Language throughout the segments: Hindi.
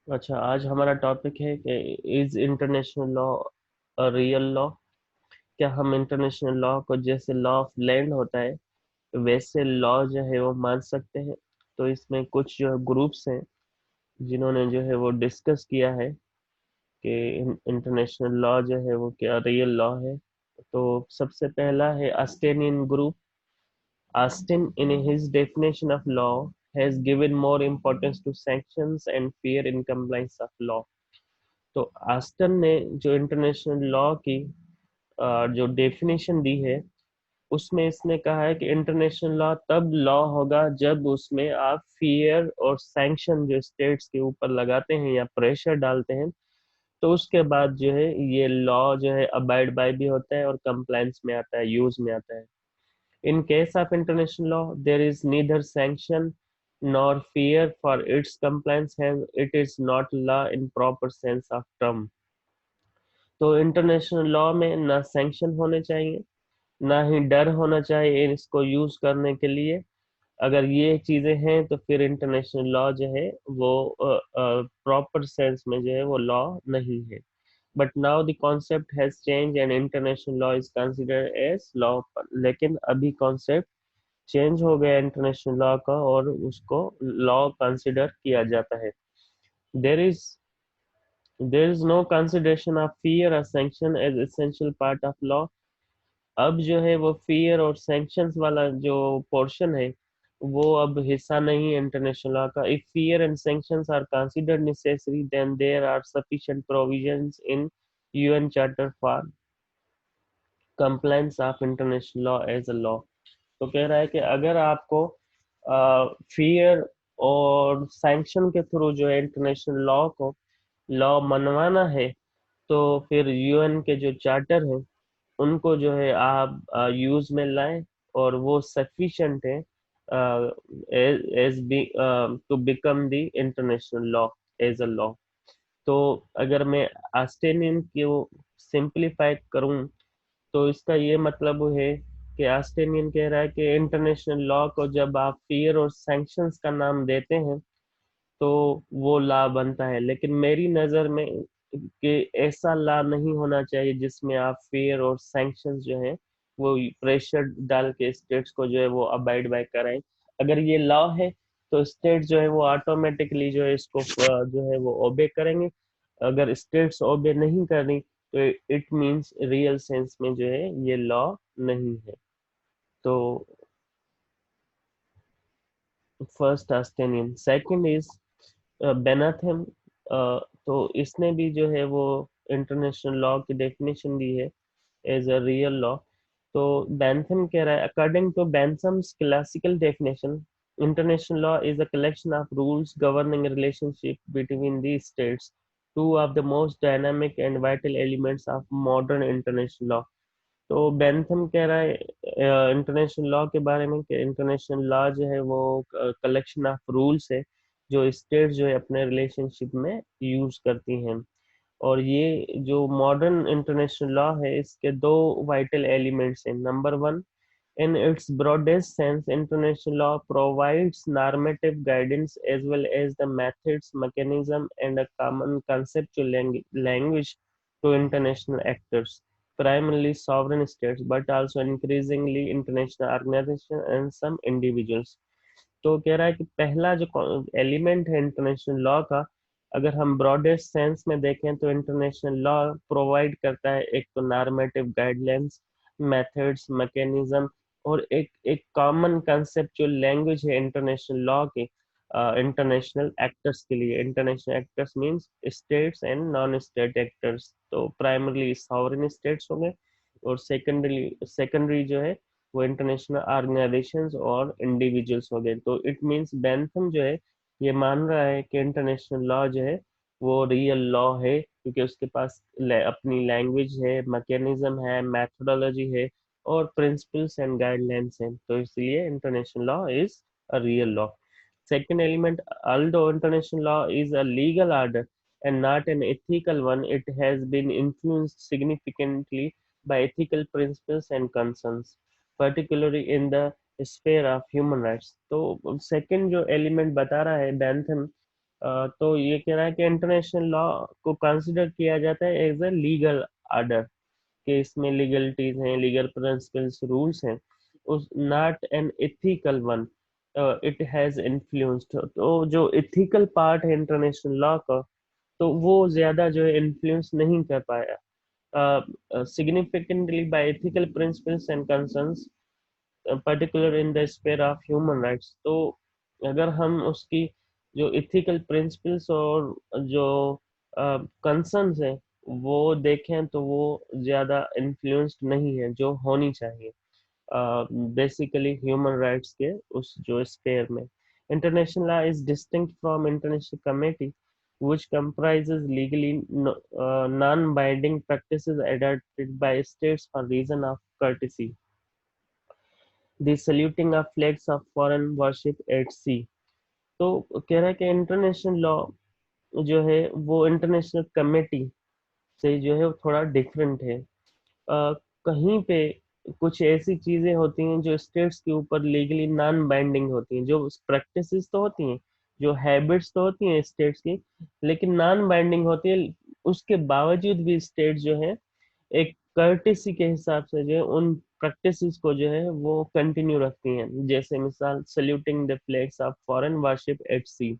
अच्छा, आज हमारा टॉपिक है कि is international law a real law. क्या हम इंटरनेशनल लॉ को जैसे लॉ ऑफ लैंड होता है वैसे लॉ जो है वो मान सकते हैं? तो इसमें कुछ जो ग्रुप्स हैं जिन्होंने जो है वो डिस्कस किया है कि इंटरनेशनल लॉ जो है वो क्या रियल लॉ है। तो सबसे पहला है ऑस्टेनियन group. Austin, in his definition of law, has given more importance to sanctions and fear in compliance of law. तो आस्टन ने जो इंटरनेशनल लॉ की जो डेफिनेशन दी है उसमें इसने कहा है कि इंटरनेशनल लॉ तब लॉ होगा जब उसमें आप फियर और सैंक्शन जो स्टेट्स के ऊपर लगाते हैं या प्रेशर डालते हैं, तो उसके बाद जो है ये लॉ जो है अबाइड बाय भी होता है और कंप्लायंस में आता है, यूज में आता है। In case of international law, there is neither sanction nor fear for its compliance, hence it is not law in proper sense of term. तो इंटरनेशनल लॉ में ना सैंक्शन होने चाहिए, ना ही डर होना चाहिए इसको यूज करने के लिए। अगर ये चीजें हैं तो फिर इंटरनेशनल लॉ जो है वो प्रॉपर सेंस में जो है वो लॉ नहीं है। But now the concept has change and international law is considered as law. लेकिन अभी कॉन्सेप्ट चेंज हो गया इंटरनेशनल लॉ का और उसको लॉ कंसिडर किया जाता है। There is there is no consideration of fear और sanction as essential part of law. अब जो है वो फियर और सैंक्शंस वाला जो पोर्शन है वो अब हिस्सा नहीं है इंटरनेशनल लॉ का। If fear and sanctions are considered necessary then there are sufficient provisions in UN charter for compliance of international law as a law. तो कह रहा है कि अगर आपको फियर और सैंक्शन के थ्रू जो है इंटरनेशनल लॉ को लॉ मनवाना है तो फिर यूएन के जो चार्टर हैं उनको जो है आप यूज में लाएं और वो सफिशिएंट है as be to become the international law as a law. तो अगर मैं ऑस्टेनियन को सिंप्लीफाई करूं तो इसका ये मतलब है कि ऑस्ट्रेलियन कह रहा है कि इंटरनेशनल लॉ को जब आप फियर और सैंक्शंस का नाम देते हैं तो वो लॉ बनता है। लेकिन मेरी नज़र में कि ऐसा लॉ नहीं होना चाहिए जिसमें आप फियर और सैंक्शंस जो है वो प्रेशर डाल के स्टेट्स को जो है वो अबाइड बाय कराएं। अगर ये लॉ है तो स्टेट जो है वो ऑटोमेटिकली जो है इसको जो है वो ओबे करेंगे। अगर स्टेट्स ओबे नहीं करें तो इट मींस रियल सेंस में जो है ये लॉ नहीं है। तो first Austinian. Second is Bentham. तो इसने भी जो है वो इंटरनेशनल लॉ की डेफिनेशन दी है एज अ रियल लॉ। तो बेंथम कह रहा है according to Bentham's classical definition international law is a collection of rules governing relationship between the states, two of the most dynamic and vital elements of modern international law. तो बेंथम कह रहा है इंटरनेशनल लॉ के बारे में कि इंटरनेशनल लॉ जो है वो कलेक्शन ऑफ रूल्स है जो स्टेट जो है अपने रिलेशनशिप में यूज करती हैं। और ये जो मॉडर्न इंटरनेशनल लॉ है इसके दो वाइटल एलिमेंट्स हैं। Number one, in its broadest sense, international law provides normative guidance as well as the methods, mechanism, and a common conceptual language to international actors, primarily sovereign states, but also increasingly international organizations and some individuals. तो कह रहा है कि पहला जो एलिमेंट है इंटरनेशनल लॉ का, अगर हम ब्रॉडेस्ट सेंस में देखें तो इंटरनेशनल लॉ प्रोवाइड करता है एक तो नॉर्मेटिव गाइडलाइंस, मेथड्स, मैकेनिज्म और एक एक कॉमन कंसेप्चुअल लैंग्वेज है इंटरनेशनल लॉ के इंटरनेशनल एक्टर्स के लिए। International actors means states and non state actors. तो प्राइमरली सॉवरेन स्टेट्स हो गए और सेकेंडरी सेकेंडरी जो है वो इंटरनेशनल ऑर्गेनाइजेशंस और इंडिविजुअल्स हो गए। तो इट मींस बेंथम जो है ये मान रहा है कि इंटरनेशनल लॉ जो है वो रियल लॉ है क्योंकि उसके पास अपनी लैंग्वेज है, मैकेनिज्म है, मैथोडोलॉजी है और प्रिंसिपल्स एंड गाइडलाइंस हैं। तो इसलिए international law is a real law. Second element, although international law is a legal order and not an ethical one, it has been influenced significantly by ethical principles and concerns, particularly in the sphere of human rights. तो second जो element बता रहा है Bentham तो ये कह रहा है कि इंटरनेशनल लॉ को कंसिडर किया जाता है एज ए लीगल आर्डर, कि इसमें लीगलिटीज हैं, लीगल प्रिंसिपल्स, रूल्स हैं, उस not an ethical one, it has influenced. तो जो एथिकल पार्ट है इंटरनेशनल लॉ का, तो वो ज्यादा जो है इन्फ्लुएंस नहीं कर पाया significantly by ethical principles and concerns, particular in the sphere of human rights. तो अगर हम उसकी जो इथिकल प्रिंसिपल्स और जो कंसर्न्स है वो देखें, तो वो ज़्यादा इन्फ्लुएंस्ड नहीं है जो होनी चाहिए बेसिकली ह्यूमन राइट्स के उस जो स्फीयर में। International law is distinct from international committee which comprises legally non-binding practices adopted by states for reason of courtesy, the saluting of flags of foreign worship at sea। तो कह रहा है कि इंटरनेशनल लॉ जो है वो इंटरनेशनल कमेटी से जो है वो थोड़ा डिफरेंट है। कहीं पे कुछ ऐसी चीजें होती हैं जो स्टेट्स के ऊपर लीगली नॉन बाइंडिंग होती हैं, जो प्रैक्टिसेस तो होती हैं, जो हैबिट्स तो होती हैं स्टेट्स की, लेकिन नॉन बाइंडिंग होती है। उसके बावजूद भी स्टेट जो है एक कर्टेसी के हिसाब से जो है उन प्रैक्टिसेस को जो है वो कंटिन्यू रखती हैं। जैसे मिसाल saluting the flags of foreign warship at sea.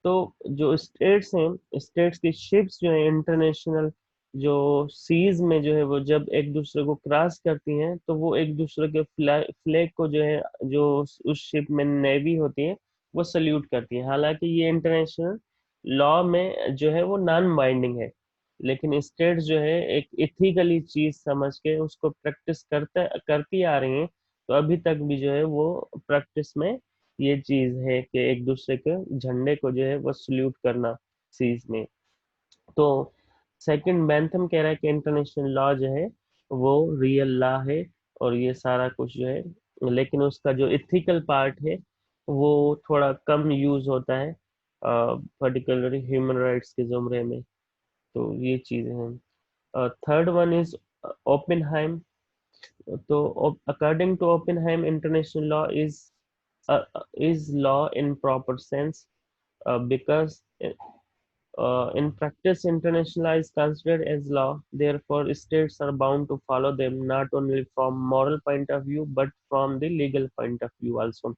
तो जो स्टेट्स हैं, स्टेट्स की शिप्स जो है इंटरनेशनल जो सीज में जो है वो जब एक दूसरे को क्रॉस करती हैं, तो वो एक दूसरे के फ्लैग को जो है, जो उस शिप में नेवी होती है, वो सल्यूट करती है। हालांकि ये इंटरनेशनल लॉ में जो है वो नॉन बाइंडिंग है, लेकिन स्टेट्स जो है एक इथिकली चीज समझ के उसको प्रैक्टिस करती आ रही हैं। तो अभी तक भी जो है वो प्रैक्टिस में ये चीज है कि एक दूसरे के झंडे को जो है वो सल्यूट करना सीज में। तो सेकंड बेंथम कह रहा है कि इंटरनेशनल लॉ जो है वो रियल लॉ है, और ये सारा कुछ जो है, लेकिन उसका जो इथिकल पार्ट है वो थोड़ा कम यूज होता है पर्टिकुलरली ह्यूमन राइट्स के जुमरे में। तो ये चीजें हैं। Third one is Oppenheim. तो according to Oppenheim, international law is law in proper sense because in practice international law is considered as law. Therefore, states are bound to follow them not only from moral point of view but from the legal point of view also।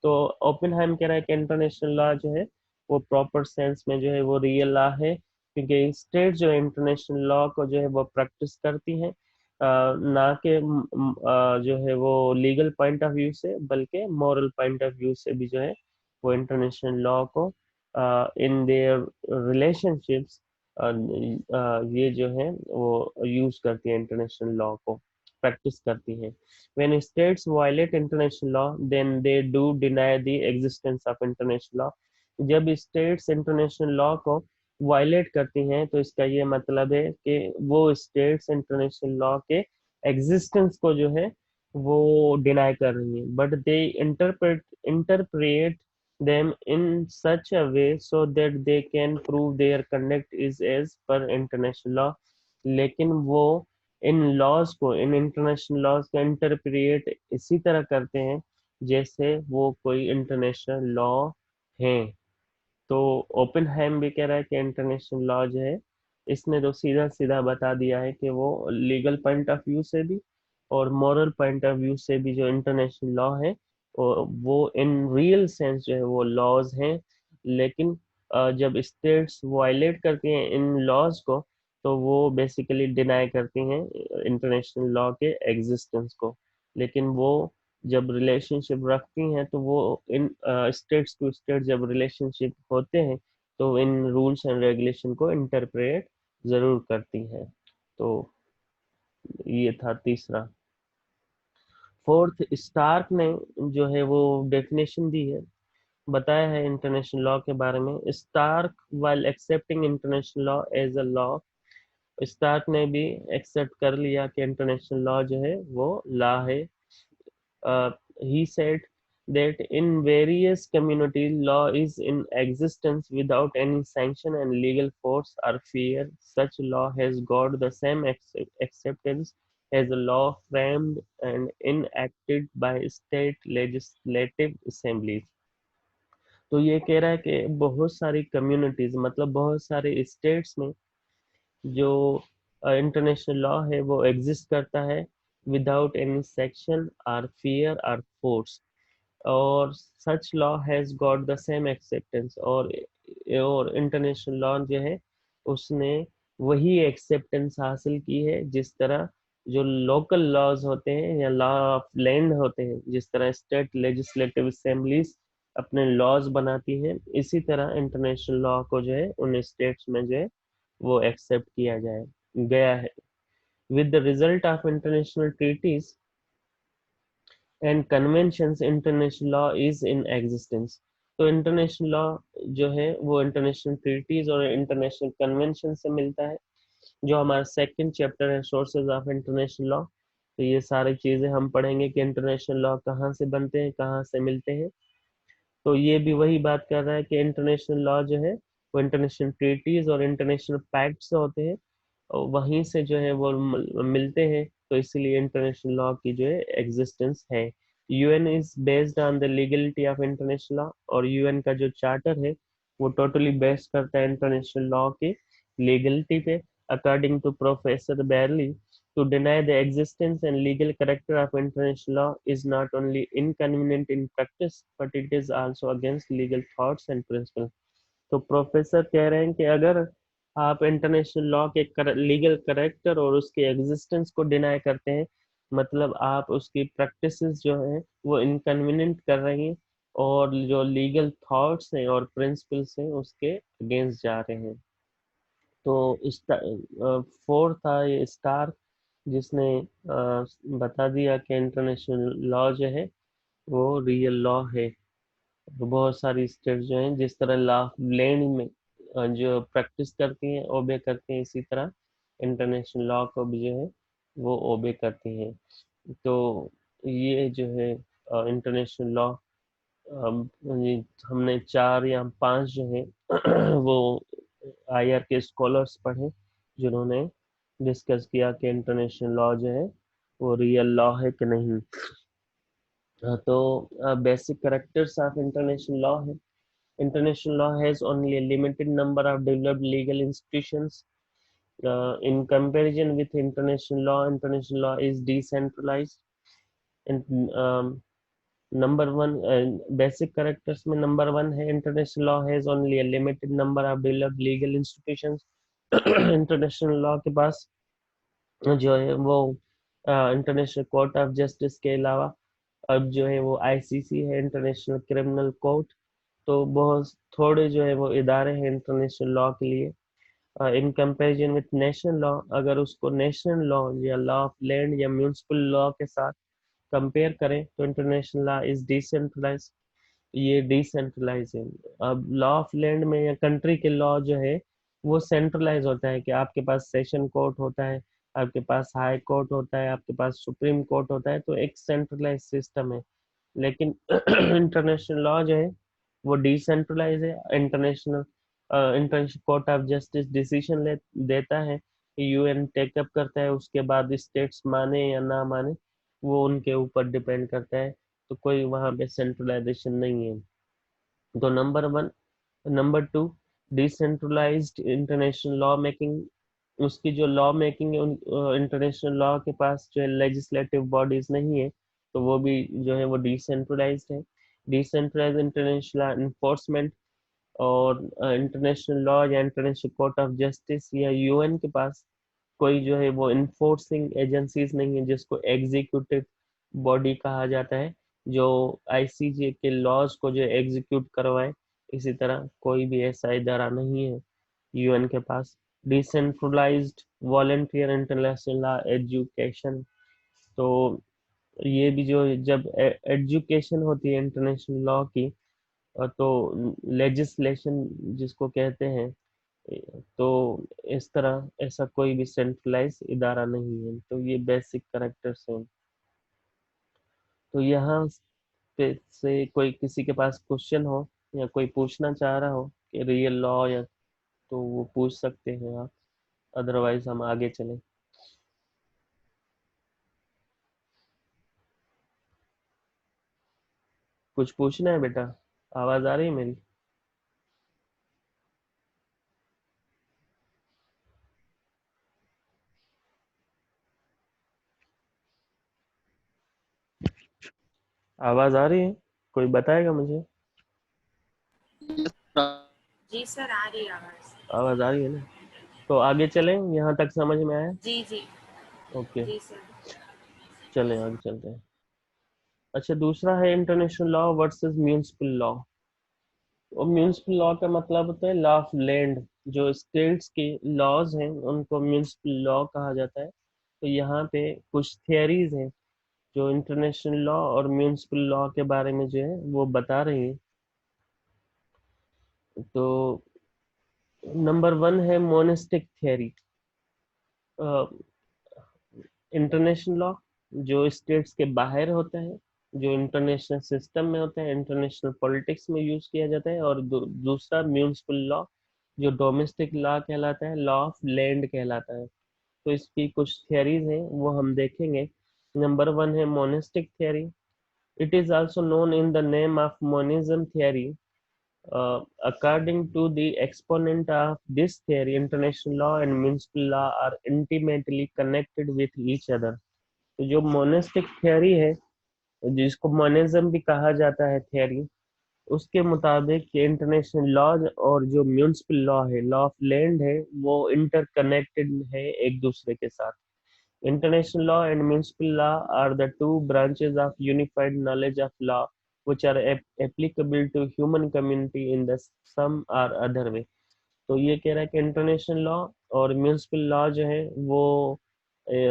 तो ओपेनहाइम कह रहा है कि इंटरनेशनल लॉ जो है वो प्रॉपर सेंस में जो है वो रियल लॉ है, क्योंकि स्टेट जो है इंटरनेशनल लॉ को जो है वो प्रैक्टिस करती हैं, ना कि जो है वो लीगल पॉइंट ऑफ व्यू से, बल्कि मॉरल पॉइंट ऑफ व्यू से भी जो है वो इंटरनेशनल लॉ को इन देयर रिलेशनशिप्स ये जो है वो यूज करती है, इंटरनेशनल लॉ को प्रैक्टिस करती हैं। When states violate international law, then they do deny the existence of international law। जब स्टेट्स इंटरनेशनल लॉ को वायलेट करती हैं, तो इसका ये मतलब है कि वो स्टेट्स इंटरनेशनल लॉ के एग्जिस्टेंस को जो है वो डिनाई कर रही हैं, but they interpret them in such a way so that they can prove their conduct is as per international law। लेकिन वो इन लॉज को, इन इंटरनेशनल लॉज का इंटरप्रिएट इसी तरह करते हैं जैसे वो कोई इंटरनेशनल लॉ हैं। तो ओपेनहाइम भी कह रहा है कि इंटरनेशनल लॉ जो है, इसने तो सीधा सीधा बता दिया है कि वो लीगल पॉइंट ऑफ व्यू से भी और मॉरल पॉइंट ऑफ व्यू से भी जो इंटरनेशनल लॉ है वो इन रियल सेंस जो है वो लॉज हैं। लेकिन जब स्टेट्स वायलेट करती हैं इन लॉज को, तो वो बेसिकली डिनाई करती हैं इंटरनेशनल लॉ के एग्जिस्टेंस को। लेकिन वो जब रिलेशनशिप रखती हैं, तो वो इन स्टेट्स टू स्टेट जब रिलेशनशिप होते हैं, तो इन रूल्स एंड रेगुलेशन को इंटरप्रेट जरूर करती हैं। तो ये था तीसरा। फोर्थ, स्टार्क ने जो है वो डेफिनेशन दी है, बताया है इंटरनेशनल लॉ के बारे में। Stark while accepting international law as a law, Stark ने भी एक्सेप्ट कर लिया कि इंटरनेशनल लॉ जो है वो लॉ है। He said that in various communities law is in existence without any sanction and legal force or fear. Such law has got the same acceptance as a law framed and enacted by state legislative assemblies। तो ये कह रहा है कि बहुत सारी कम्युनिटीज मतलब बहुत सारे स्टेट्स में जो इंटरनेशनल लॉ है वो एग्जिस्ट करता है विदाउट एनी सेक्शन और फियर और फोर्स, और such law has got the same acceptance, और इंटरनेशनल लॉ जो है उसने वही एक्सेप्टेंस हासिल की है जिस तरह जो लोकल लॉज होते हैं या लॉ ऑफ लैंड होते हैं, जिस तरह स्टेट लेजिस्लेटिव असेंबलीज अपने लॉज बनाती हैं, इसी तरह इंटरनेशनल लॉ को जो है उन स्टेट्स में जो है वो एक्सेप्ट किया जाए गया है। With the result of international treaties and conventions international law is in existence. तो इंटरनेशनल लॉ जो है वो इंटरनेशनल ट्रीटीज और इंटरनेशनल कन्वेंशन से मिलता है, जो हमारा सेकंड चैप्टर है सोर्सेज ऑफ इंटरनेशनल लॉ। तो ये सारी चीजें हम पढ़ेंगे कि इंटरनेशनल लॉ कहाँ से बनते हैं, कहाँ से मिलते हैं। तो ये भी वही बात कर रहा है कि इंटरनेशनल लॉ जो है वो इंटरनेशनल ट्रीटीज और इंटरनेशनल पैक्ट से होते हैं, और वहीं से जो है वो मिलते हैं, तो इसीलिए इंटरनेशनल लॉ की जो है एग्जिस्टेंस है। UN is based on the legality of international law, और यूएन का जो चार्टर है वो टोटली बेस्ड करता है इंटरनेशनल लॉ की लीगलिटी पे। According to professor Brierly, to deny the existence and legal character of international law is not only inconvenient in practice, but it is also against legal thoughts and principles. तो प्रोफेसर कह रहे हैं कि अगर आप इंटरनेशनल लॉ के लीगल करेक्टर और उसके एग्जिस्टेंस को डिनाई करते हैं, मतलब आप उसकी प्रैक्टिसेस जो है वो इनकन्वीनियंट कर रही हैं, और जो लीगल थॉट्स हैं और प्रिंसिपल्स हैं उसके अगेंस्ट जा रहे हैं। तो फोर्थ था ये स्टार, जिसने बता दिया कि इंटरनेशनल लॉ जो है वो रियल लॉ है। तो बहुत सारी स्टेट जो हैं जिस तरह लॉ लैंड में जो प्रैक्टिस करती हैं, ओबे करती हैं, इसी तरह इंटरनेशनल लॉ को भी जो है वो ओबे करती हैं। तो ये जो है इंटरनेशनल लॉ, हमने चार या पांच जो है वो आईआर के स्कॉलर्स पढ़े जिन्होंने डिस्कस किया कि इंटरनेशनल लॉ जो है वो रियल लॉ है कि नहीं। तो basic characters of international law है, international law has only a limited number of developed legal institutions. In comparison with international law is decentralized. And number one, basic characters में number one है, international law has only a limited number of developed legal institutions. international law के पास जो है वो इंटरनेशनल कोर्ट ऑफ जस्टिस के अलावा अब जो है वो आईसीसी है, इंटरनेशनल क्रिमिनल कोर्ट। तो बहुत थोड़े जो है वो इदारे हैं इंटरनेशनल लॉ के लिए। In comparison with national law, अगर उसको नेशनल लॉ या लॉ ऑफ लैंड या म्यूनिसिपल लॉ के साथ कंपेयर करें तो इंटरनेशनल लॉ इज डिसेंट्रलाइज, ये डिसेंट्रलाइज है। अब लॉ ऑफ लैंड में या कंट्री के लॉ जो है वो सेंट्रलाइज होता है कि आपके पास सेशन कोर्ट होता है, आपके पास हाई कोर्ट होता है, आपके पास सुप्रीम कोर्ट होता है, तो एक सेंट्रलाइज सिस्टम है। लेकिन इंटरनेशनल लॉ जो है वो डिसेंट्रलाइज है। International court of justice decision देता है, यूएन टेकअप करता है, उसके बाद स्टेट्स माने या ना माने वो उनके ऊपर डिपेंड करता है। तो कोई वहां पे सेंट्रलाइजेशन नहीं है। तो number one. Number two, decentralized international law making, उसकी जो लॉ मेकिंग है इंटरनेशनल लॉ के पास जो है लेजिस्लेटिव बॉडीज नहीं है, तो वो भी जो है वो डिसेंट्रलाइज्ड है। डिसेंट्रलाइज्ड इंटरनेशनल इन्फोर्समेंट, और इंटरनेशनल लॉ या इंटरनेशनल कोर्ट ऑफ जस्टिस या यूएन के पास कोई जो है वो इन्फोर्सिंग एजेंसीज नहीं है जिसको एग्जीक्यूटिव बॉडी कहा जाता है, जो आईसीजे के लॉज को जो एग्जीक्यूट करवाए। इसी तरह कोई भी ऐसा इदारा नहीं है यूएन के पास। Decentralised volunteer international law education, तो ये भी जो जब एजुकेशन होती है इंटरनेशनल लॉ की, तो लेजिस्लेशन जिसको कहते हैं, तो इस तरह ऐसा कोई भी सेंट्रलाइज इदारा नहीं है। तो ये बेसिक कैरेक्टर्स हैं। तो यहाँ पे से कोई किसी के पास क्वेश्चन हो या कोई पूछना चाह रहा हो कि रियल लॉ या, तो वो पूछ सकते हैं आप, अदरवाइज हम आगे चलें। कुछ पूछना है बेटा? आवाज आ रही है मेरी? आवाज आ रही है? कोई बताएगा मुझे? जी सर, आ रही है आवाज। आवाज आ रही है ना? तो आगे चलें, यहाँ तक समझ में आया? जी जी। ओके, जी सर। चलें आगे चलते हैं। अच्छा, दूसरा है international law versus municipal law. और म्यूनिसिपल लॉ का मतलब होता है लॉ ऑफ लैंड। जो स्टेट्स के लॉज हैं उनको म्यूनिसिपल लॉ कहा जाता है। तो यहाँ पे कुछ थियरीज हैं जो इंटरनेशनल लॉ और म्यूनिसिपल लॉ के बारे में जो है वो बता रही है। तो नंबर वन है मोनेस्टिक थियरी। इंटरनेशनल लॉ जो स्टेट्स के बाहर होता है, जो इंटरनेशनल सिस्टम में होता है, इंटरनेशनल पॉलिटिक्स में यूज किया जाता है। और दूसरा म्यूनिसिपल लॉ जो डोमेस्टिक लॉ कहलाता है, लॉ ऑफ लैंड कहलाता है। तो इसकी कुछ थियरीज हैं वो हम देखेंगे। नंबर वन है monastic theory. It is also known in the name of monism theory. According to the exponent of this theory, international law and municipal law are intimately connected with each other. तो जो मोनेस्टिक थियरी है, जिसको मोनिज्म भी कहा जाता है थियरी, उसके मुताबिक इंटरनेशनल लॉ और जो म्यूनिसिपल लॉ है, लॉ ऑफ लैंड है, वो इंटरकनेक्टेड है एक दूसरे के साथ। International law and municipal law are the two branches of unified knowledge of law which are applicable to human community in the some or other way. तो ये कह रहा है कि इंटरनेशनल लॉ और म्यूनिसिपल लॉ जो है वो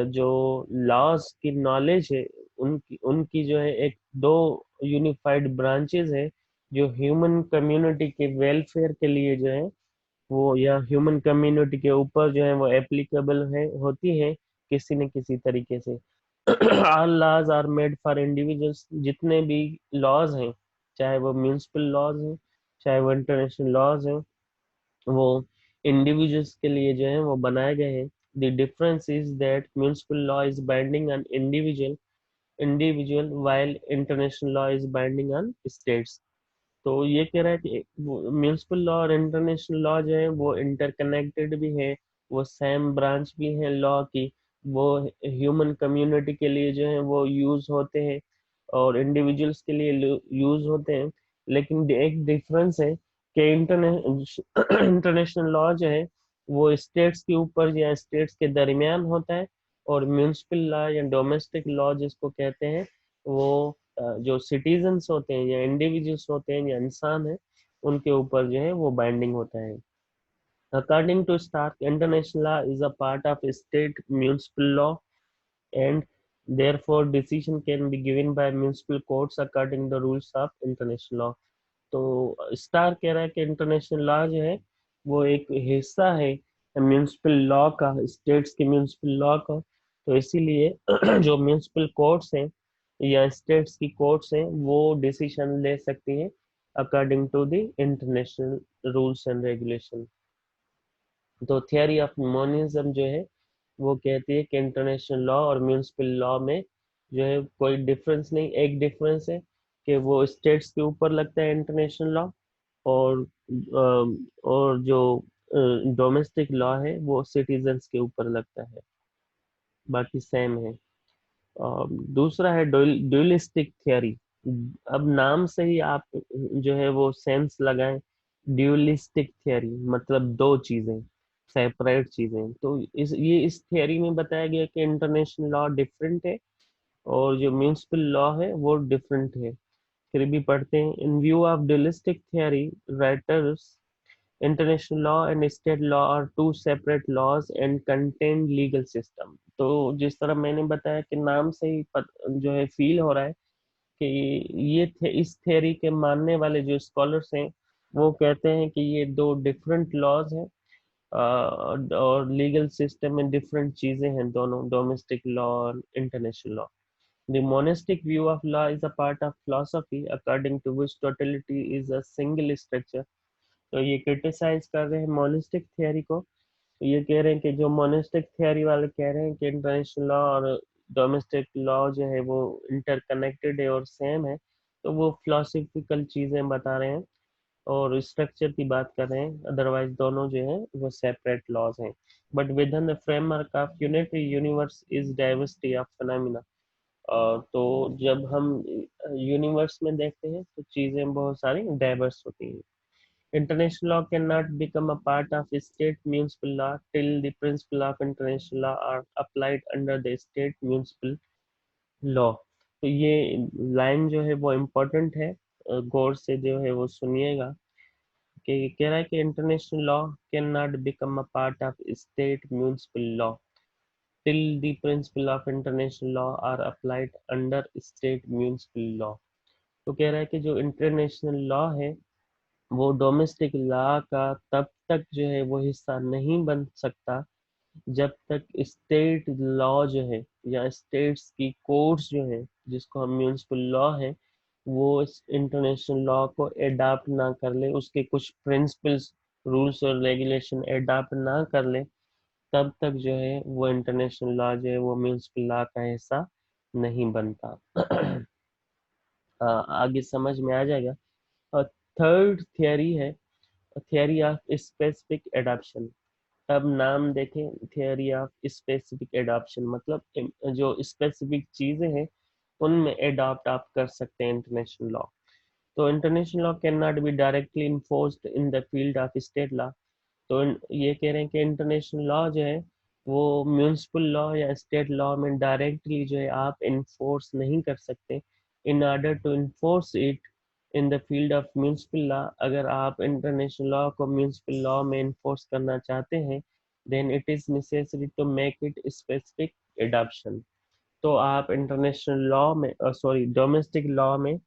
जो लॉज की नॉलेज है, उनकी उनकी जो है एक दो यूनिफाइड ब्रांचेस है जो ह्यूमन कम्युनिटी के वेलफेयर के लिए जो है वो, या ह्यूमन कम्युनिटी के ऊपर जो है वो एप्लीकेबल है होती है किसी न किसी तरीके से। All laws are made for individuals. जितने भी लॉज हैं, चाहे वो म्यूनिसिपल लॉज हैं, चाहे वो इंटरनेशनल लॉज हैं, वो इंडिविजुअल्स के लिए जो है वो बनाए गए हैं। The difference is that municipal law is binding on individual while international law is binding on states. तो ये कह रहा है कि म्यूनिसिपल लॉ और इंटरनेशनल लॉ जो है वो इंटरकनेक्टेड भी है, वो सेम ब्रांच भी है लॉ की। वो ह्यूमन कम्युनिटी के लिए जो है वो यूज होते हैं और इंडिविजुअल्स के लिए यूज होते हैं। लेकिन एक डिफरेंस है कि इंटरनेशनल लॉ जो है वो स्टेट्स के ऊपर या स्टेट्स के दरमियान होता है। और म्यूनिसिपल लॉ या डोमेस्टिक लॉ जिसको कहते हैं, वो जो सिटीजन्स होते हैं या इंडिविजुअल्स होते हैं या इंसान है, उनके ऊपर जो है वो बाइंडिंग होता है। According to Stark, international law is a part of state municipal law and therefore decision can be given by municipal courts according the rules of international law. तो स्टार कह रहा है कि इंटरनेशनल लॉ जो है वो एक हिस्सा है म्यूनिसिपल लॉ का, स्टेट्स के म्यूनिसिपल लॉ का। तो इसीलिए जो म्यूनिसिपल कोर्ट्स हैं या स्टेट्स की कोर्ट्स हैं वो डिसीजन ले सकती हैं according to the international rules and regulation. तो थियरी ऑफ मोनिज्म जो है वो कहती है कि इंटरनेशनल लॉ और म्यूनिसिपल लॉ में जो है कोई डिफरेंस नहीं। एक डिफरेंस है कि वो स्टेट्स के ऊपर लगता है इंटरनेशनल लॉ, और और जो डोमेस्टिक लॉ है वो सिटीजन्स के ऊपर लगता है। बाकी सेम है। दूसरा है ड्यूलिस्टिक थियरी। अब नाम से ही आप जो है वो सेंस लगाएं। ड्यूलिस्टिक थियरी मतलब दो चीजें, सेपरेट चीजें। तो इस थियरी में बताया गया कि इंटरनेशनल लॉ डिफरेंट है और जो म्यूनिसिपल लॉ है वो डिफरेंट है। फिर भी पढ़ते हैं। In view of dualistic theory, writers, international law and state law are two separate laws and contain legal system. तो जिस तरह मैंने बताया कि नाम से ही जो है फील हो रहा है कि इस थ्योरी के मानने वाले जो स्कॉलर्स हैं वो कहते हैं कि ये दो डिफरेंट लॉज हैं और लीगल सिस्टम में डिफरेंट चीजें हैं दोनों, डोमेस्टिक लॉ और international law. The monistic view of law is a part of philosophy according to which totality is a single structure. तो ये क्रिटिसाइज कर रहे हैं मोनिस्टिक थियरी को। तो ये कह रहे हैं कि जो मोनिस्टिक थियरी वाले कह रहे हैं कि इंटरनेशनल लॉ और डोमेस्टिक लॉ जो है वो इंटरकनेक्टेड है और सेम है, तो वो फिलोसफिकल चीजें बता रहे हैं और स्ट्रक्चर की बात कर रहे हैं, अदरवाइज दोनों जो है वो सेपरेट लॉज हैं। But with in the framework of unitary universe is diversity of phenomena. तो जब हम यूनिवर्स में देखते हैं तो चीजें बहुत सारी डाइवर्स होती हैं। International law can not become a part of state municipal law till the principle of international law are applied under the state municipal law. तो ये लाइन जो है वो इम्पोर्टेंट है, गौर से जो है वो सुनिएगा। कि कह रहा है कि international law can not become a part of state municipal law till the principle of international law are applied under state municipal law। तो कह रहा है कि जो इंटरनेशनल लॉ है वो डोमेस्टिक लॉ का तब तक जो है वो हिस्सा नहीं बन सकता जब तक स्टेट लॉ जो है या स्टेट्स की कोर्ट्स जो है जिसको हम म्यूनिसिपल लॉ है वो इस इंटरनेशनल लॉ को एडाप्ट ना कर ले, उसके कुछ प्रिंसिपल्स रूल्स और रेगुलेशन एडाप्ट ना कर ले, तब तक जो है वो इंटरनेशनल लॉ जो है वो म्यूनिसिपल लॉ का हिस्सा नहीं बनता। आगे समझ में आ जाएगा। और थर्ड थियरी है थियरी ऑफ स्पेसिफिक एडाप्शन। अब नाम देखें, थियरी ऑफ स्पेसिफिक एडाप्शन मतलब जो स्पेसिफिक चीजें हैं उनमें एडॉप्ट आप कर सकते हैं इंटरनेशनल लॉ। तो international law can not be directly enforced in the field of state law. तो ये कह रहे हैं कि इंटरनेशनल लॉ जो है वो म्यूनिसिपल लॉ या स्टेट लॉ में डायरेक्टली जो है आप इन्फोर्स नहीं कर सकते। In order to enforce it in the field of municipal law, अगर आप इंटरनेशनल लॉ को म्यूनिसिपल लॉ में इन्फोर्स करना चाहते हैं then it is necessary to make it specific adoption. तो आप इंटरनेशनल लॉ में सॉरी डोमेस्टिक लॉ में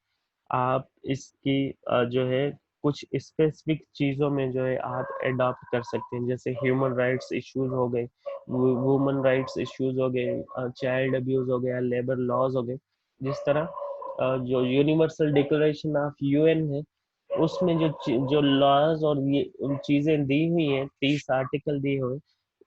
आप इसकी जो है कुछ स्पेसिफिक चीज़ों में जो है आप अडॉप्ट कर सकते हैं, जैसे ह्यूमन राइट्स इश्यूज हो गए, वुमन राइट्स इश्यूज हो गए, चाइल्ड अब्यूज हो गया, लेबर लॉज हो गए। जिस तरह जो यूनिवर्सल डिक्लेरेशन ऑफ यूएन है उसमें जो लॉज और ये उन चीज़ें दी हुई हैं, 30 आर्टिकल दिए हुए,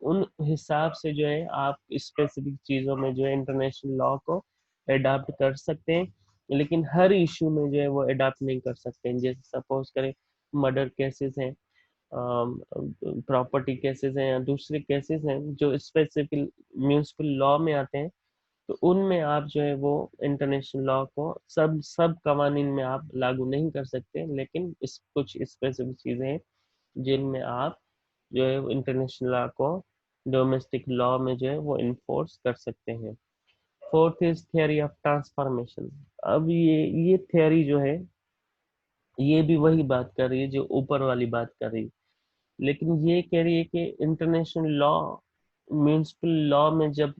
उन हिसाब से जो है आप स्पेसिफिक चीज़ों में जो है इंटरनेशनल लॉ को अडॉप्ट कर सकते हैं, लेकिन हर इशू में जो है वो अडॉप्ट नहीं कर सकते हैं। जैसे सपोज करें मर्डर केसेस हैं, प्रॉपर्टी केसेस हैं या दूसरे केसेस हैं जो स्पेसिफिक म्यूनिसिपल लॉ में आते हैं, तो उनमें आप जो है वो इंटरनेशनल लॉ को सब सब कवानीन में आप लागू नहीं कर सकते, लेकिन इस कुछ स्पेसिफिक चीज़ें हैं जिनमें आप जो है इंटरनेशनल लॉ को डोमेस्टिक लॉ में जो है वो इन्फोर्स कर सकते हैं। Fourth is theory of transformation. अब ये थियरी जो है ये भी वही बात कर रही है जो ऊपर वाली बात कर रही है, लेकिन ये कह रही है कि इंटरनेशनल लॉ म्यूनिसिपल लॉ में जब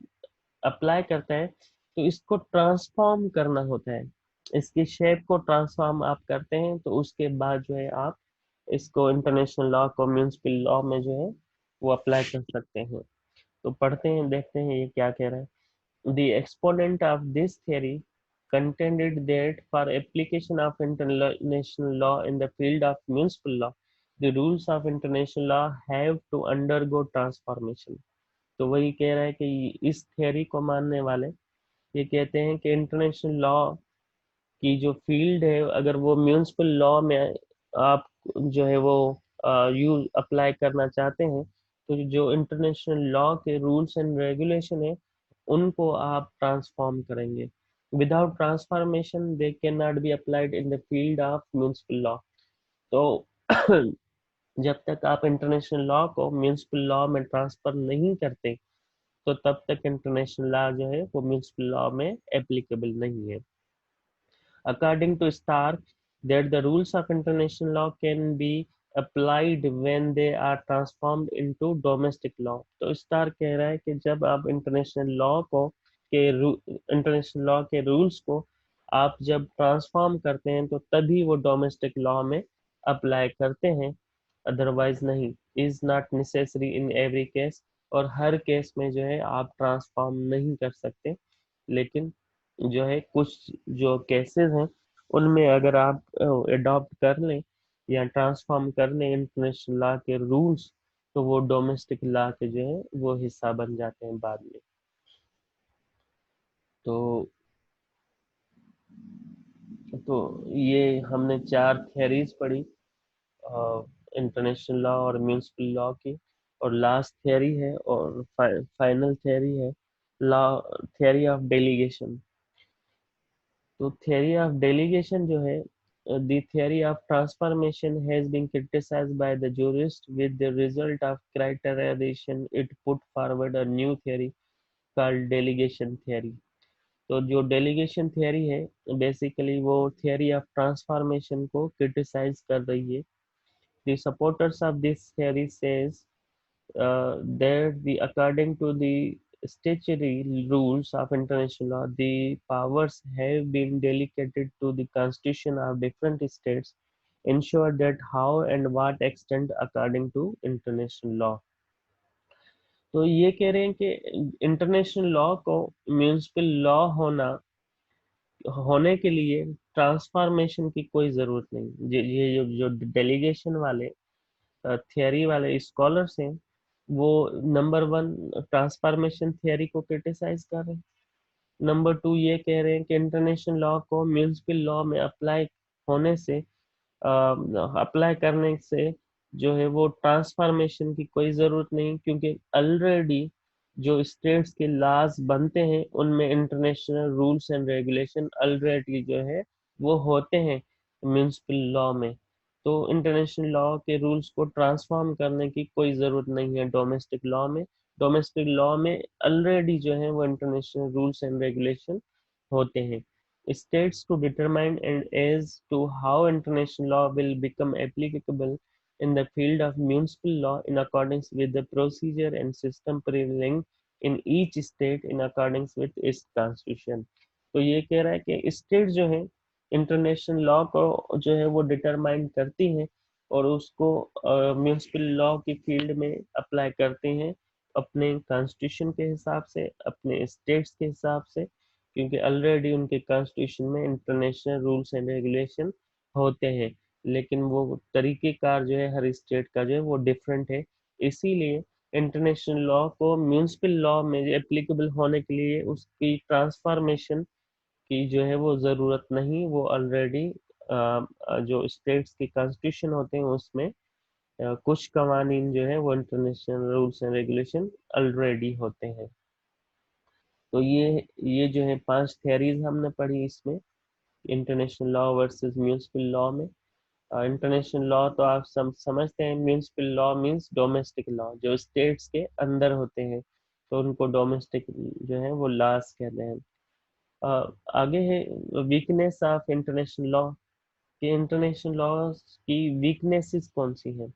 अप्लाई करता है तो इसको ट्रांसफॉर्म करना होता है, इसकी शेप को ट्रांसफॉर्म आप करते हैं तो उसके बाद जो है आप इसको इंटरनेशनल लॉ को म्यूनिसिपल लॉ में जो है वो अप्लाई कर सकते हैं। तो पढ़ते हैं, देखते हैं ये क्या कह रहा है। The exponent of this theory contended that for application of international law in the field of municipal law, the rules of international law have to undergo transformation। तो वही कह रहा है कि इस थियोरी को मानने वाले ये कहते हैं कि इंटरनेशनल लॉ की जो फील्ड है अगर वो म्यूनिसिपल लॉ में आप जो है वो यूज अप्लाई करना चाहते हैं तो जो इंटरनेशनल लॉ के रूल्स एंड रेगुलेशन है उनको आप ट्रांसफॉर्म करेंगे। Without transformation they can not be applied in the field of municipal law. तो जब तक आप इंटरनेशनल लॉ को म्यूनिसिपल लॉ में ट्रांसफर नहीं करते तो तब तक इंटरनेशनल लॉ जो है वो म्यूनिसिपल लॉ में एप्लीकेबल नहीं है। According to Stark, that the rules of international law can be applied when they are transformed into domestic law। तो स्टार कह रहा है कि जब आप इंटरनेशनल लॉ को के इंटरनेशनल लॉ के रूल्स को आप जब ट्रांसफॉर्म करते हैं तो तभी वो डोमेस्टिक लॉ में अप्लाई करते हैं, अदरवाइज नहीं। Is not necessary in every case, और हर केस में जो है आप ट्रांसफॉर्म नहीं कर सकते, लेकिन जो है कुछ जो केसेस हैं उनमें अगर आप अडॉप्ट कर लें या ट्रांसफॉर्म कर लें इंटरनेशनल लॉ के रूल्स तो वो डोमेस्टिक लॉ के जो है वो हिस्सा बन जाते हैं बाद में। तो तो ये हमने 4 थियरीज पढ़ी, इंटरनेशनल लॉ और म्यूनिसिपल लॉ की, और लास्ट थियरी है और फाइनल थियरी है लॉ, थियरी ऑफ डेलीगेशन। तो थियरी ऑफ डेलीगेशन जो है, the theory of transformation has been criticised by the jurist with the result of criterisation it put forward a new theory called delegation theory. तो जो डेलीगेशन थियरी है, बेसिकली वो थियरी ऑफ ट्रांसफॉर्मेशन को क्रिटिसाइज कर रही है। The supporters of this theory says that according to the statutory rules of international law, the powers have been delegated to the constitution of different states, ensure that how and what extent according to international law। तो ये कह रहे हैं कि इंटरनेशनल लॉ को म्यूनिसिपल लॉ होने के लिए ट्रांसफॉर्मेशन की कोई जरूरत नहीं। ये जो डेलीगेशन वाले थियरी वाले स्कॉलर्स हैं, वो नंबर 1 ट्रांसफॉर्मेशन थियरी को क्रिटिसाइज कर रहे हैं। नंबर 2 ये कह रहे हैं कि इंटरनेशनल लॉ को म्यूनिसिपल लॉ में होने से अप्लाई करने से जो है वो ट्रांसफॉर्मेशन की कोई ज़रूरत नहीं, क्योंकि ऑलरेडी जो स्टेट्स के लॉज बनते हैं उनमें international rules and regulation already जो है वो होते हैं म्यूनिसिपल लॉ में। तो इंटरनेशनल लॉ के रूल्स को ट्रांसफॉर्म करने की कोई ज़रूरत नहीं है डोमेस्टिक लॉ में। डोमेस्टिक लॉ में ऑलरेडी जो है वो इंटरनेशनल रूल्स एंड रेगुलेशन होते हैं। States to determine and as to how international law will become applicable in the field of municipal law in accordance with the procedure and system prevailing in each state in accordance with its constitution। तो ये कह रहा है कि स्टेट जो है इंटरनेशनल लॉ को जो है वो डिटरमाइन करती हैं और उसको म्यूनिसिपल लॉ की फील्ड में अप्लाई करती हैं अपने कॉन्स्टिट्यूशन के हिसाब से, अपने स्टेट्स के हिसाब से, क्योंकि ऑलरेडी उनके कॉन्स्टिट्यूशन में इंटरनेशनल रूल्स एंड रेगुलेशन होते हैं। लेकिन वो तरीक़ेकार जो है हर स्टेट का जो है वो डिफरेंट है। इसीलिए इंटरनेशनल लॉ को म्यूनिसिपल लॉ में एप्लीकेबल होने के लिए उसकी ट्रांसफॉर्मेशन की जो है वो ज़रूरत नहीं, वो ऑलरेडी जो स्टेट्स के कॉन्स्टिट्यूशन होते हैं उसमें कुछ कवानीन जो है वो international rules and regulation already होते हैं। तो ये जो है 5 थ्योरीज हमने पढ़ी इसमें, international law versus municipal law में। इंटरनेशनल लॉ तो आप समझते हैं, municipal law means domestic law, जो स्टेट्स के अंदर होते हैं, तो उनको डोमेस्टिक जो है वो लॉस कहते हैं। आगे है वीकनेस ऑफ इंटरनेशनल लॉ, कि इंटरनेशनल लॉ की वीकनेसेस कौन सी हैं।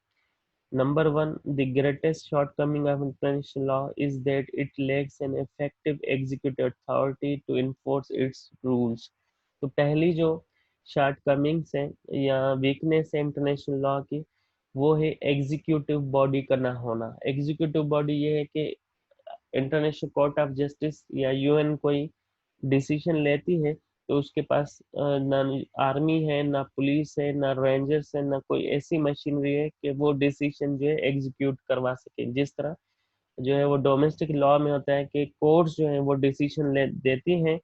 Number one, the greatest shortcoming of international law is that it lacks an effective executive authority to enforce its rules। तो पहली जो शॉर्टकमिंग्स है या वीकनेस है इंटरनेशनल लॉ की, वो है एग्जीक्यूटिव बॉडी का ना होना। एग्जीक्यूटिव बॉडी ये है कि इंटरनेशनल कोर्ट ऑफ जस्टिस या यूएन कोई डिसीजन लेती है तो उसके पास ना आर्मी है, ना पुलिस है, ना रेंजर्स है, ना कोई ऐसी मशीनरी है कि वो डिसीजन जो है एग्जीक्यूट करवा सके। जिस तरह जो है वो डोमेस्टिक लॉ में होता है कि कोर्ट्स जो है वो डिसीजन ले देती हैं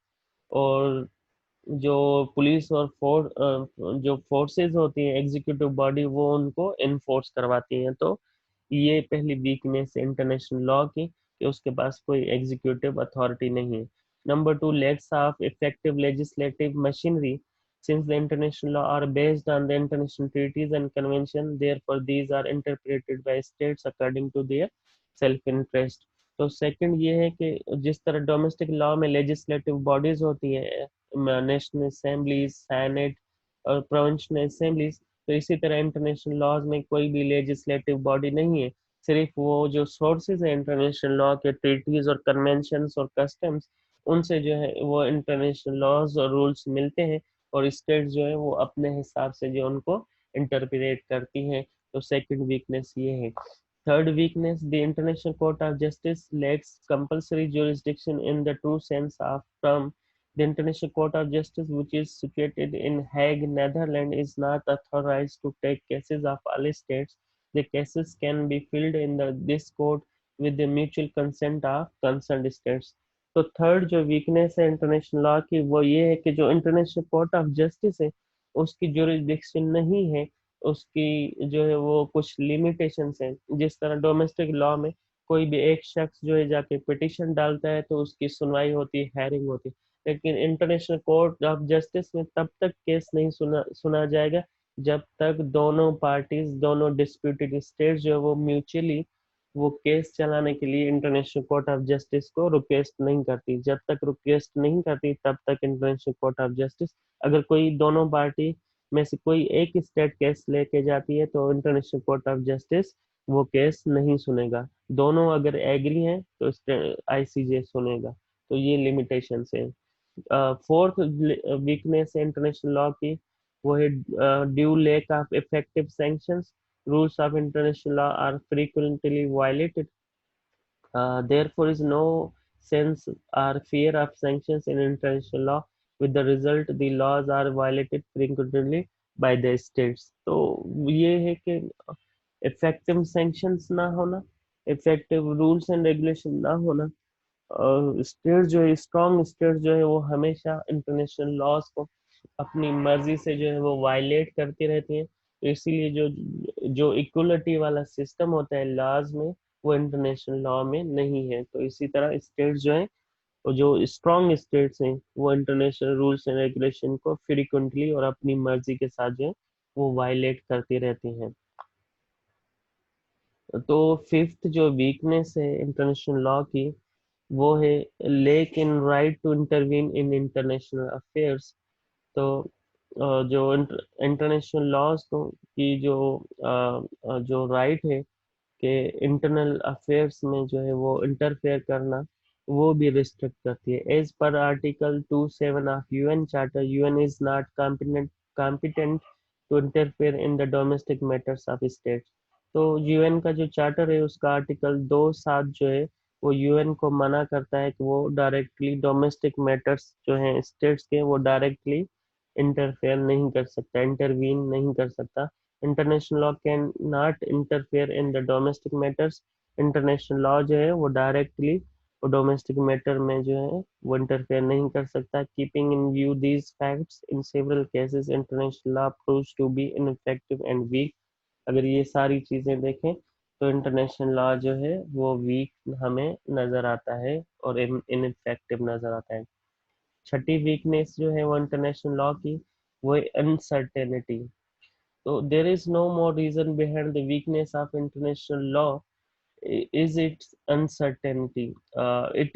और जो पुलिस और जो फोर्सेस होती हैं एग्जीक्यूटिव बॉडी वो उनको इन्फोर्स करवाती हैं। तो ये पहली वीकनेस है इंटरनेशनल लॉ की कि उसके पास कोई एग्जीक्यूटिव अथॉरिटी नहीं है। Number 2, lacks of effective legislative machinery। Since the international law are based on the international treaties and convention, therefore these are interpreted by states according to their self interest। तो सेकंड ये है कि जिस तरह डोमेस्टिक लॉ में लेजिस्लेटिव बॉडीज होती हैं, नेशनल असेंबलीज, सेनेट और प्रोविंशियल असेंबलीज, तो इसी तरह इंटरनेशनल लॉज में कोई भी लेजिस्लेटिव बॉडी नहीं है। सिर्फ वो जो सोर्सेज है इंटरनेशनल लॉ के, ट्रीटीज और कन्वेंशंस और कस्टम्स, उनसे जो है वो इंटरनेशनल लॉज और रूल्स मिलते हैं और स्टेट जो है वो अपने हिसाब से जो उनको इंटरप्रेट करती हैं। तो सेकंड वीकनेस ये है। Third weakness, the International Court of Justice lacks compulsory jurisdiction in the true sense of term. The International Court of Justice, which is situated in Hague, Netherlands, is not authorized to take cases of all states. The cases can be filed in this court with the mutual consent of concerned states। तो थर्ड जो वीकनेस है इंटरनेशनल लॉ की वो ये है कि जो इंटरनेशनल कोर्ट ऑफ जस्टिस है उसकी जुरिस्डिक्शन नहीं है, उसकी जो है वो कुछ लिमिटेशंस हैं। जिस तरह डोमेस्टिक लॉ में कोई भी एक शख्स जो है जाके पिटिशन डालता है तो उसकी सुनवाई होती है, हेयरिंग होती है, लेकिन इंटरनेशनल कोर्ट ऑफ जस्टिस में तब तक केस नहीं सुना जाएगा जब तक दोनों पार्टीज, दोनों डिस्प्यूटेड स्टेट्स जो है वो म्यूचुअली वो केस चलाने के लिए इंटरनेशनल कोर्ट ऑफ जस्टिस को रिक्वेस्ट नहीं करती। जब तक रिक्वेस्ट नहीं करती तब तक इंटरनेशनल कोर्ट ऑफ जस्टिस, अगर कोई दोनों पार्टी में से कोई एक स्टेट केस लेके जाती है तो इंटरनेशनल कोर्ट ऑफ जस्टिस वो केस नहीं सुनेगा। दोनों अगर एग्री हैं तो आईसीजे सुनेगा। तो ये लिमिटेशंस है। फोर्थ वीकनेस है इंटरनेशनल लॉ की, वो है due lack of effective sanctions. rules of international law are frequently violated. Therefore is no sense or fear of sanctions in international law. With the result, the laws are violated frequently by the states. तो ये है कि इफेक्टिव सैंक्शंस ना होना, इफेक्टिव रूल्स एंड रेगुलेशन ना होना, स्टेट जो है, स्ट्रॉन्ग स्टेट जो है वो हमेशा इंटरनेशनल लॉज को अपनी मर्जी से जो है वो वायलेट करती रहती हैं। तो इसीलिए जो जो इक्वलिटी वाला सिस्टम होता है लॉज में वो इंटरनेशनल लॉ में नहीं है। तो इसी तरह स्टेट जो है और जो स्ट्रॉन्ग स्टेट्स हैं वो इंटरनेशनल रूल्स एंड रेगुलेशन को फ्रीक्वेंटली और अपनी मर्जी के साथ जो है वो वायलेट करती रहती हैं। तो फिफ्थ जो वीकनेस है इंटरनेशनल लॉ की वो है lack in right to intervene in international affairs. तो जो इंटरनेशनल लॉज को की जो राइट है कि इंटरनल अफेयर्स में जो है वो इंटरफेयर करना वो भी रिस्ट्रिक्ट करती है। As per article 27 of UN charter, UN is not competent to interfere in the domestic matters of states. तो यूएन का जो चार्टर है उसका आर्टिकल 2(7) जो है वो यूएन को मना करता है कि वो डायरेक्टली डोमेस्टिक मैटर्स जो हैं स्टेट्स के वो डायरेक्टली इंटरफेयर नहीं कर सकता, इंटरवीन नहीं कर सकता। International law can not interfere in the domestic matters. International law जो है वो डायरेक्टली वो डोमेस्टिक मैटर में जो है वो इंटरफेयर नहीं कर सकता। Keeping in view these facts in several cases international law proves to be ineffective and weak. अगर ये सारी चीजें देखें तो इंटरनेशनल लॉ जो है वो वीक हमें नजर आता है और इनइफेक्टिव नजर आता है। छठी वीकनेस जो है वो इंटरनेशनल लॉ की वो है अनसर्टेनिटी। तो there is no more reason behind the weakness of international law is its uncertainty. It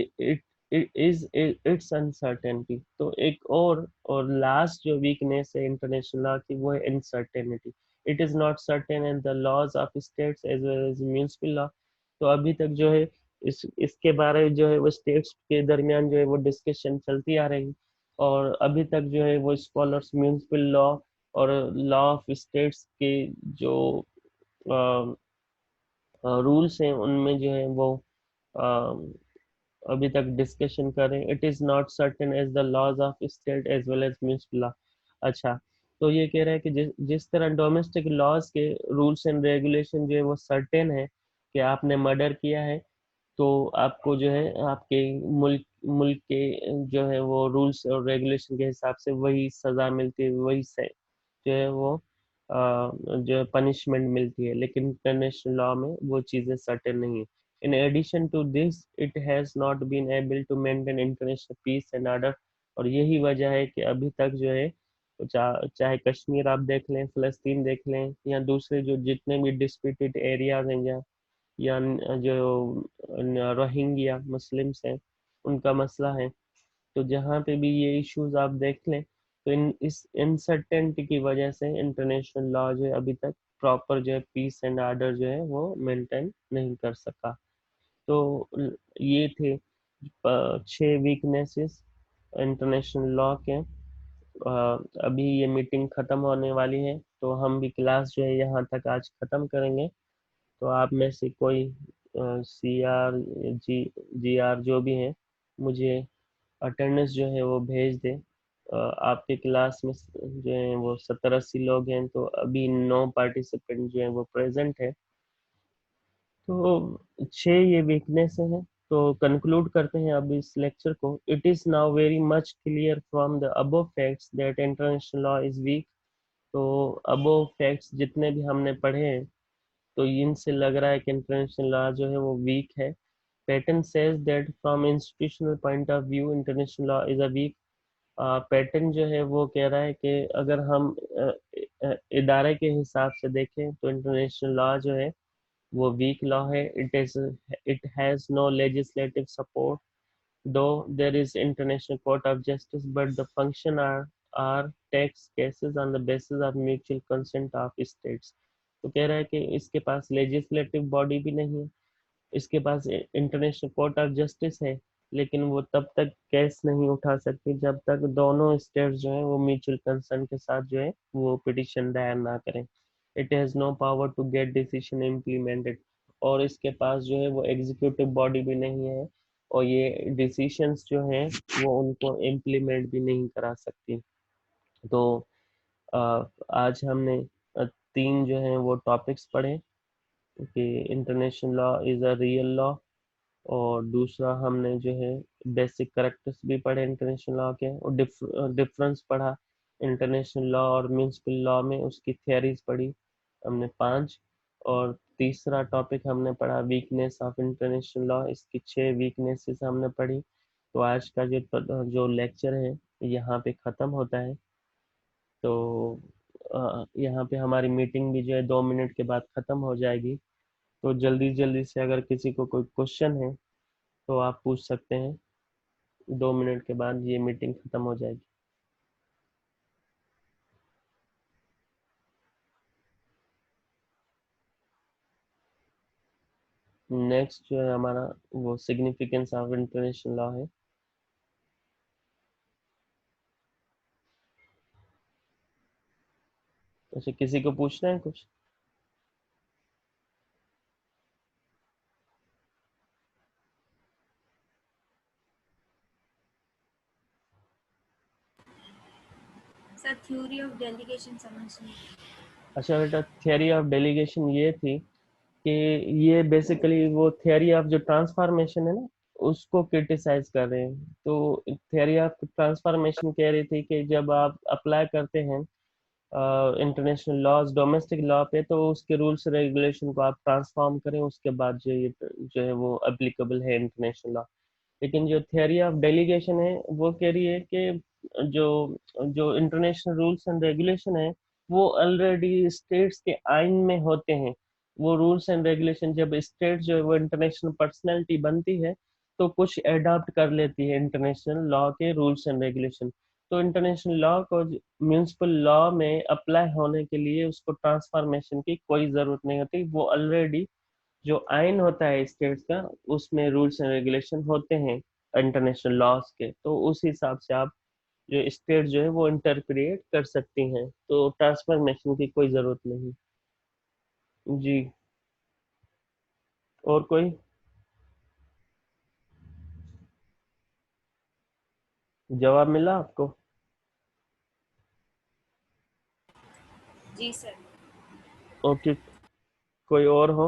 is its uncertainty. तो एक और लास्ट जो वीकनेस है इंटरनेशनल लॉ की वो है uncertainty. It is not certain in the laws of states as well as municipal law. तो अभी तक जो है इसके बारे में जो है वो स्टेट्स के दरमियान जो है वो डिस्कशन चलती आ रही, और अभी तक जो है वो स्कॉलर्स म्युनिसिपल लॉ और लॉ ऑफ स्टेट्स के जो रूल्स हैं उनमें जो है वो अभी तक डिस्कशन करें। It is not certain as the laws of state as well as municipal law. अच्छा, तो ये कह रहा है कि जिस तरह डोमेस्टिक लॉज के रूल्स एंड रेगुलेशन जो है वो सर्टेन है कि आपने मर्डर किया है तो आपको जो है आपके मुल्क मुल्क के जो है वो रूल्स और रेगुलेशन के हिसाब से वही सजा मिलती है, वही जो है वो जो पनिशमेंट मिलती है। लेकिन इंटरनेशनल लॉ में वो चीज़ें सर्टेन नहीं है। In addition to this it has not been able to maintain international peace and order. और यही वजह है कि अभी तक जो है चाहे कश्मीर आप देख लें, फ़लस्तीन देख लें, या दूसरे जो जितने भी डिस्प्यूटेड एरियाज हैं या जो रोहिंग्या मुस्लिम्स हैं उनका मसला है, तो जहाँ पे भी ये इश्यूज आप देख लें तो इस इनसर्टेनिटी की वजह से इंटरनेशनल लॉ जो है अभी तक प्रॉपर जो है पीस एंड ऑर्डर जो है वो मेंटेन नहीं कर सका। तो ये थे 6 वीकनेसेस इंटरनेशनल लॉ के। अभी ये मीटिंग खत्म होने वाली है तो हम भी क्लास जो है यहाँ तक आज खत्म करेंगे। तो आप में से कोई CR GR जो भी है मुझे अटेंडेंस जो है वो भेज दे। आपके क्लास में जो है वो 70-80 लोग हैं तो अभी 9 पार्टिसिपेंट जो है वो प्रेजेंट है। तो 6 ये वीकनेस हैं। तो कंक्लूड करते हैं अब इस लेक्चर को। It is now very much clear from the above facts that international law is weak. तो अबव फैक्ट्स जितने भी हमने पढ़े हैं, तो इनसे लग रहा है कि इंटरनेशनल लॉ जो है वो वीक है। Pattern says that from institutional point of view international law is a weak. Pattern जो है वो कह रहा है कि अगर हम इदारे के हिसाब से देखें तो इंटरनेशनल लॉ जो है वो वीक लॉ है। It has no legislative support, though there is international court of justice, but the function are tax cases on the basis of mutual consent of states। तो कह रहा है कि इसके पास लेजिस्लेटिव बॉडी भी नहीं है, इसके पास इंटरनेशनल कोर्ट ऑफ जस्टिस है, लेकिन वो तब तक केस नहीं उठा सकती जब तक दोनों स्टेट्स जो है वो म्यूचुअल कंसर्न के साथ जो है वो पिटिशन दायर ना करें। It has no power to get decision implemented, और इसके पास जो है वो एग्जीक्यूटिव बॉडी भी नहीं है, और ये डिसीशंस जो हैं वो उनको इम्प्लीमेंट भी नहीं करा सकती। तो आज हमने तीन जो हैं वो टॉपिक्स पढ़े कि international law is a real law, और दूसरा हमने जो है बेसिक करेक्टर्स भी पढ़े इंटरनेशनल लॉ के, और डिफरेंस पढ़ा इंटरनेशनल लॉ और म्यूनिसिपल लॉ में, उसकी थियरीज पढ़ी हमने 5। और तीसरा टॉपिक हमने पढ़ा वीकनेस ऑफ इंटरनेशनल लॉ, इसकी 6 वीकनेसेस हमने पढ़ी। तो आज का जो जो लेक्चर है यहाँ पे ख़त्म होता है। तो यहाँ पे हमारी मीटिंग भी जो है 2 मिनट के बाद ख़त्म हो जाएगी। तो जल्दी जल्दी से अगर किसी को कोई क्वेश्चन है तो आप पूछ सकते हैं। 2 मिनट के बाद ये मीटिंग खत्म हो जाएगी। नेक्स्ट जो है हमारा वो सिग्निफिकेंस ऑफ इंटरनेशनल लॉ है। अच्छा, किसी को पूछना है कुछ? सर थ्योरी ऑफ डेलीगेशन समझ नहीं। अच्छा बेटा, थियरी ऑफ डेलीगेशन ये थी कि ये बेसिकली वो थियरी ऑफ जो ट्रांसफॉर्मेशन है ना, उसको क्रिटिसाइज कर रहे हैं। तो थियरी ऑफ ट्रांसफॉर्मेशन कह रही थी कि जब आप अप्लाई करते हैं इंटरनेशनल लॉज डोमेस्टिक लॉ पे, तो उसके रूल्स रेगुलेशन को आप ट्रांसफॉर्म करें, उसके बाद जो है वो एप्लीकेबल है इंटरनेशनल लॉ। लेकिन जो थियरी ऑफ डेलीगेशन है वो कह रही है कि जो जो इंटरनेशनल रूल्स एंड रेगुलेशन है वो ऑलरेडी स्टेट्स के आइन में होते हैं। वो रूल्स एंड रेगुलेशन जब स्टेट जो है वो इंटरनेशनल पर्सनैलिटी बनती है तो कुछ एडॉप्ट कर लेती है इंटरनेशनल लॉ के रूल्स एंड रेगुलेशन। तो इंटरनेशनल लॉ को म्यूनिसिपल लॉ में अप्लाई होने के लिए उसको ट्रांसफॉर्मेशन की कोई ज़रूरत नहीं होती, वो ऑलरेडी जो आइन होता है स्टेट्स का उसमें रूल्स एंड रेगुलेशन होते हैं इंटरनेशनल लॉज के। तो उस हिसाब से आप जो स्टेट जो है वो इंटरप्रेट कर सकती हैं, तो ट्रांसफॉर्मेशन की कोई ज़रूरत नहीं। जी। और कोई जवाब मिला आपको? जी सर। ओके, कोई और हो?